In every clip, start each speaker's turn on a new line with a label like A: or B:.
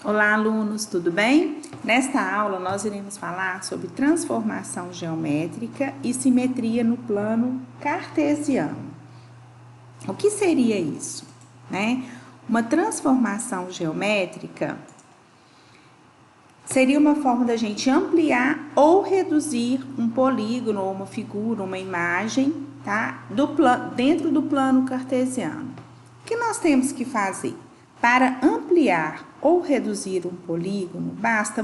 A: Olá, alunos, tudo bem? Nesta aula, nós iremos falar sobre transformação geométrica e simetria no plano cartesiano. O que seria isso, né? Uma transformação geométrica seria uma forma da gente ampliar ou reduzir um polígono, ou uma figura, uma imagem, tá? Dentro do plano cartesiano. O que nós temos que fazer? Para ampliar ou reduzir um polígono, basta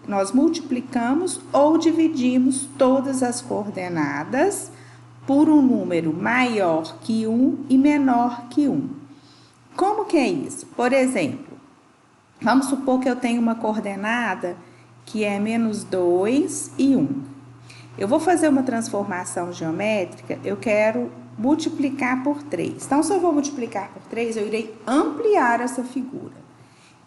A: nós multiplicamos ou dividimos todas as coordenadas por um número maior que 1 e menor que 1. Como que é isso? Por exemplo, vamos supor que eu tenho uma coordenada que é -2 e 1. Eu vou fazer uma transformação geométrica, eu quero multiplicar por 3. Então, se eu vou multiplicar por 3, eu irei ampliar essa figura.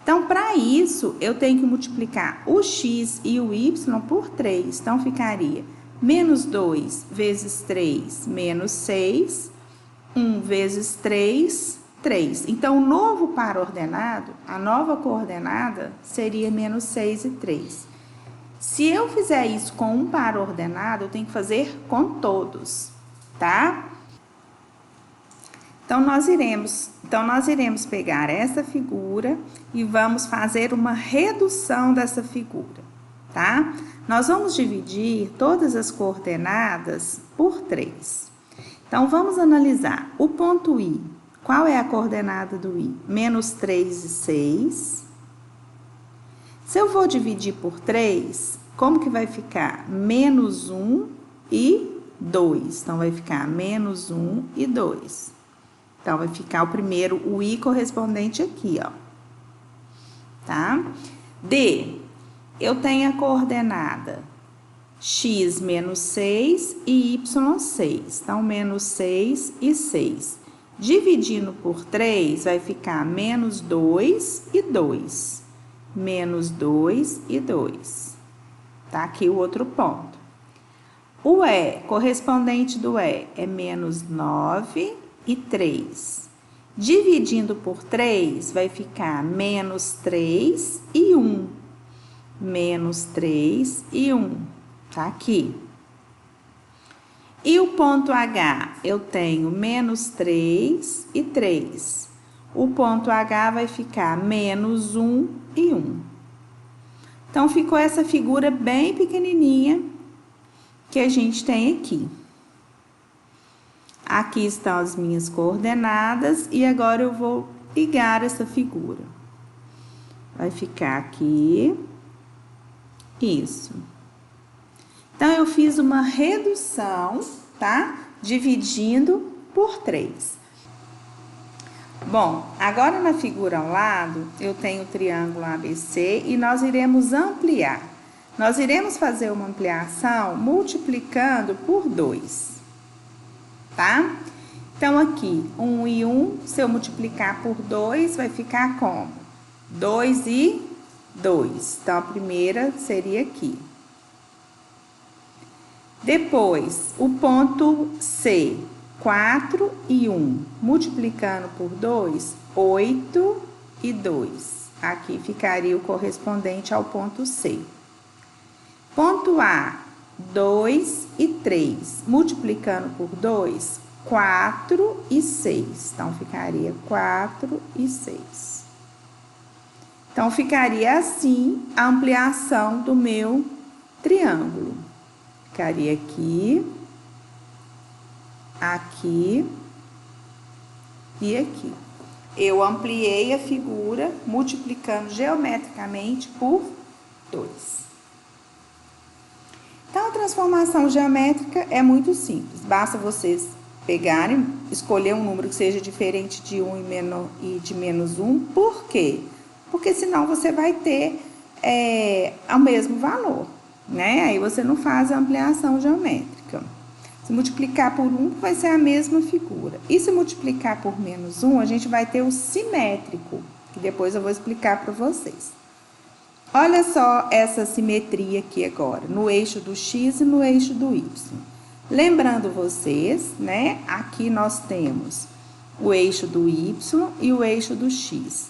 A: Então, para isso, eu tenho que multiplicar o x e o y por 3. Então, ficaria -2 vezes 3, menos 6. 1 vezes 3, 3. Então, o novo par ordenado, a nova coordenada, seria -6 e 3. Se eu fizer isso com um par ordenado, eu tenho que fazer com todos, tá? Então, nós iremos pegar essa figura e vamos fazer uma redução dessa figura, tá? Nós vamos dividir todas as coordenadas por 3. Então, vamos analisar o ponto I. Qual é a coordenada do I? -3 e 6. Se eu vou dividir por 3, como que vai ficar? -1 e 2. Então, vai ficar -1 e 2. Então, vai ficar o primeiro, o I correspondente aqui, ó. Tá? D, eu tenho a coordenada x menos 6 e y 6. Então, -6 e 6. Dividindo por 3, vai ficar -2 e 2. -2 e 2. Tá aqui o outro ponto. O E, correspondente do E, é -9 e 3. Dividindo por 3, vai ficar -3 e 1. -3 e 1. Tá aqui. E o ponto H, eu tenho -3 e 3. O ponto H vai ficar -1 e 1. Então, ficou essa figura bem pequenininha que a gente tem aqui. Aqui estão as minhas coordenadas e agora eu vou ligar essa figura. Vai ficar aqui. Isso. Então, eu fiz uma redução, tá? Dividindo por 3. Bom, agora na figura ao lado, eu tenho o triângulo ABC e nós iremos ampliar. Nós iremos fazer uma ampliação multiplicando por 2. Tá? Então, aqui, 1 e 1, se eu multiplicar por 2, vai ficar como? 2 e 2. Então, a primeira seria aqui. Depois, o ponto C, 4 e 1. Multiplicando por 2, 8 e 2. Aqui ficaria o correspondente ao ponto C. Ponto A, 2 e 3. Multiplicando por 2, 4 e 6. Então, ficaria 4 e 6. Então, ficaria assim a ampliação do meu triângulo. Ficaria aqui, aqui e aqui. Eu ampliei a figura multiplicando geometricamente por 2. Então, a transformação geométrica é muito simples. Basta vocês pegarem, escolher um número que seja diferente de 1 e de -1. Por quê? Porque senão você vai ter o mesmo valor, né? Aí você não faz a ampliação geométrica. Se multiplicar por 1, vai ser a mesma figura. E se multiplicar por -1, a gente vai ter o simétrico, que depois eu vou explicar para vocês. Olha só essa simetria aqui agora, no eixo do x e no eixo do y. Lembrando vocês, né? Aqui nós temos o eixo do y e o eixo do x.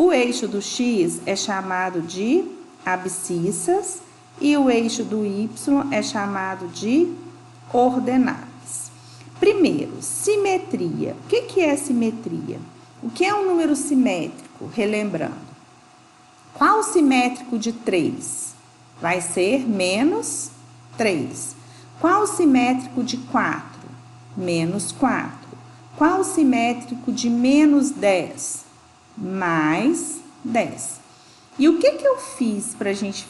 A: O eixo do x é chamado de abscissas e o eixo do y é chamado de ordenadas. Primeiro, simetria. O que é simetria? O que é um número simétrico? Relembrando. Qual o simétrico de 3? Vai ser menos 3. Qual o simétrico de 4? Menos 4. Qual o simétrico de menos 10? Mais 10. E o que eu fiz para a gente,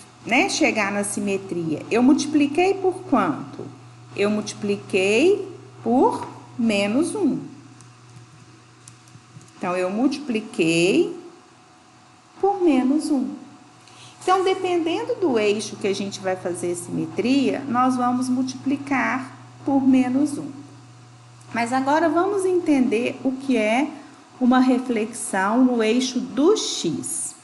A: chegar na simetria? Eu multipliquei por quanto? Eu multipliquei por menos 1. Então, eu multipliquei por menos 1. Então, dependendo do eixo que a gente vai fazer simetria, nós vamos multiplicar por menos 1. Mas agora vamos entender o que é uma reflexão no eixo do x.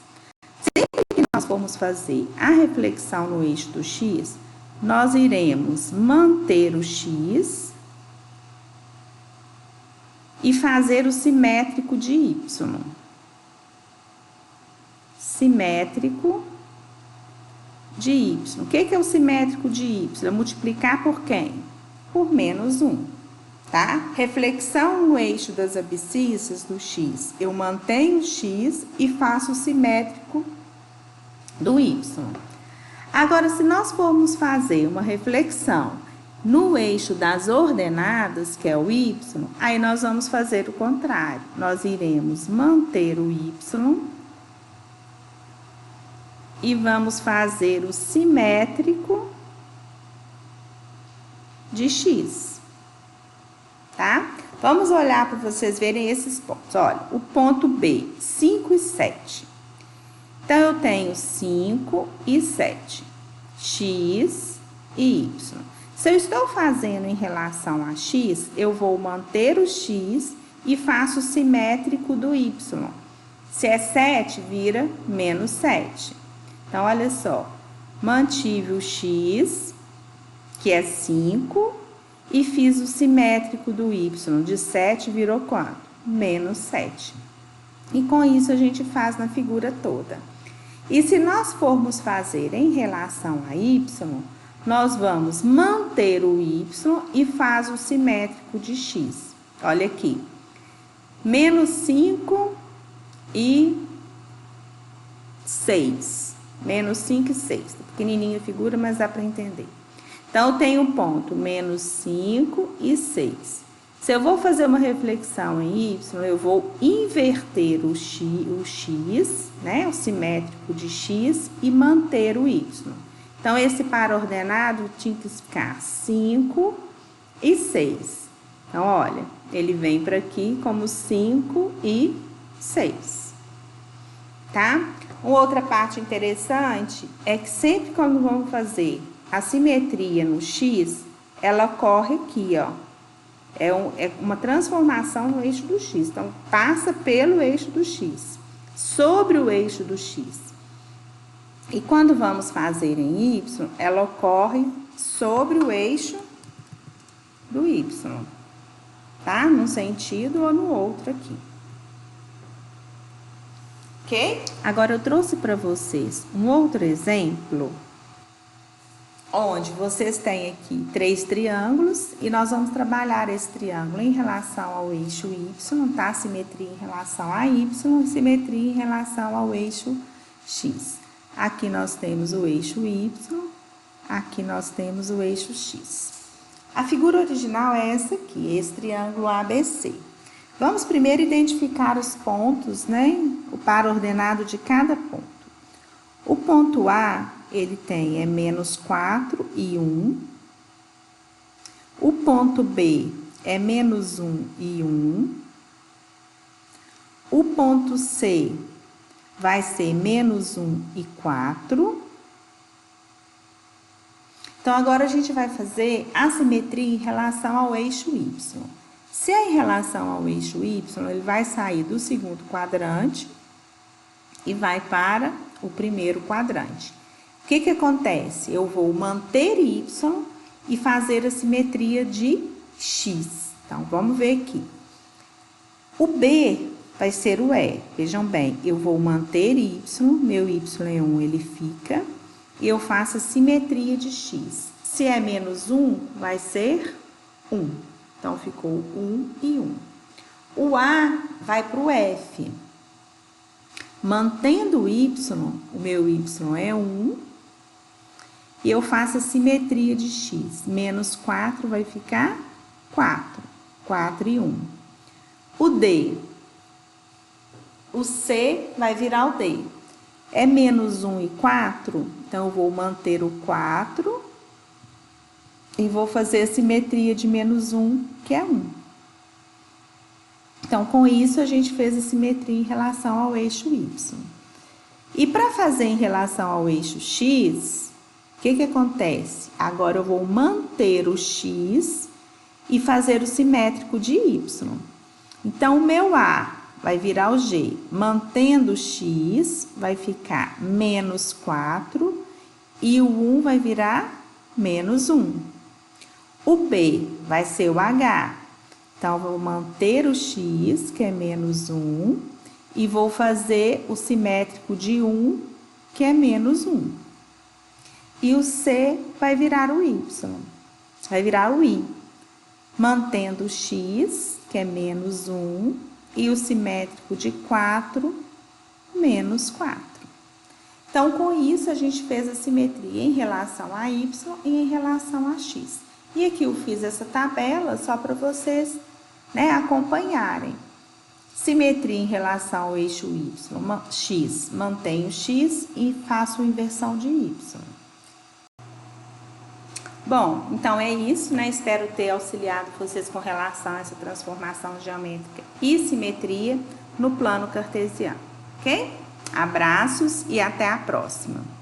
A: Sempre que nós formos fazer a reflexão no eixo do x, nós iremos manter o x e fazer o simétrico de y. Simétrico de y. O que é o simétrico de y? É multiplicar por quem? Por menos 1, tá? Reflexão no eixo das abscissas do x. Eu mantenho o x e faço o simétrico do y. Agora, se nós formos fazer uma reflexão no eixo das ordenadas, que é o y, aí nós vamos fazer o contrário. Nós iremos manter o y e vamos fazer o simétrico de x, tá? Vamos olhar para vocês verem esses pontos. Olha, o ponto B, 5 e 7. Então, eu tenho 5 e 7, x e y. Se eu estou fazendo em relação a x, eu vou manter o x e faço o simétrico do y. Se é 7, vira menos 7. Então, olha só, mantive o x, que é 5, e fiz o simétrico do y. De 7 virou quanto? Menos 7. E com isso a gente faz na figura toda. E se nós formos fazer em relação a y, nós vamos manter o y e faz o simétrico de x. Olha aqui, menos 5 e 6. Menos 5 e 6. Pequenininha a figura, mas dá para entender. Então, eu tenho um ponto, menos 5 e 6. Se eu vou fazer uma reflexão em y, eu vou inverter o x, o simétrico de x, e manter o y. Então, esse par ordenado tinha que ficar 5 e 6. Então, olha, ele vem para aqui como 5 e 6. Tá? Uma outra parte interessante é que sempre quando vamos fazer a simetria no x, ela ocorre aqui, ó. É uma transformação no eixo do x. Então, passa pelo eixo do x, sobre o eixo do x. E quando vamos fazer em y, ela ocorre sobre o eixo do y, tá? Num sentido ou no outro aqui. Ok? Agora, eu trouxe para vocês um outro exemplo, onde vocês têm aqui 3 triângulos e nós vamos trabalhar esse triângulo em relação ao eixo y, tá? Simetria em relação a y e simetria em relação ao eixo x. Aqui nós temos o eixo y, aqui nós temos o eixo x. A figura original é essa aqui, esse triângulo ABC. Vamos primeiro identificar os pontos, o par ordenado de cada ponto. O ponto A, ele tem menos 4 e 1. O ponto B é menos 1 e 1. O ponto C vai ser menos 1 e 4. Então, agora a gente vai fazer a simetria em relação ao eixo y. Se é em relação ao eixo y, ele vai sair do segundo quadrante e vai para o primeiro quadrante. O que acontece? Eu vou manter y e fazer a simetria de x. Então, vamos ver aqui. O B, vai ser o E. Vejam bem, eu vou manter Y, meu Y é 1, ele fica, e eu faço a simetria de X. Se é menos 1, vai ser 1. Então, ficou 1 e 1. O A vai para o F. Mantendo o Y, o meu Y é 1, e eu faço a simetria de X. Menos 4 vai ficar 4. 4 e 1. O D. O C vai virar o D. É menos 1 e 4, então eu vou manter o 4 e vou fazer a simetria de menos 1, que é 1. Então, com isso, a gente fez a simetria em relação ao eixo Y. E para fazer em relação ao eixo X, o que acontece? Agora, eu vou manter o X e fazer o simétrico de Y. Então, o meu A vai virar o G. Mantendo o X, vai ficar menos 4 e o 1 vai virar menos 1. O B vai ser o H. Então, eu vou manter o X, que é menos 1, e vou fazer o simétrico de 1, que é menos 1. E o C vai virar o Y, vai virar o I. Mantendo o X, que é menos 1, e o simétrico de 4, menos 4. Então, com isso, a gente fez a simetria em relação a Y e em relação a X. E aqui eu fiz essa tabela só para vocês, né, acompanharem. Simetria em relação ao eixo Y, X, mantenho X e faço inversão de Y. Bom, então é isso, né? Espero ter auxiliado vocês com relação a essa transformação geométrica e simetria no plano cartesiano, ok? Abraços e até a próxima!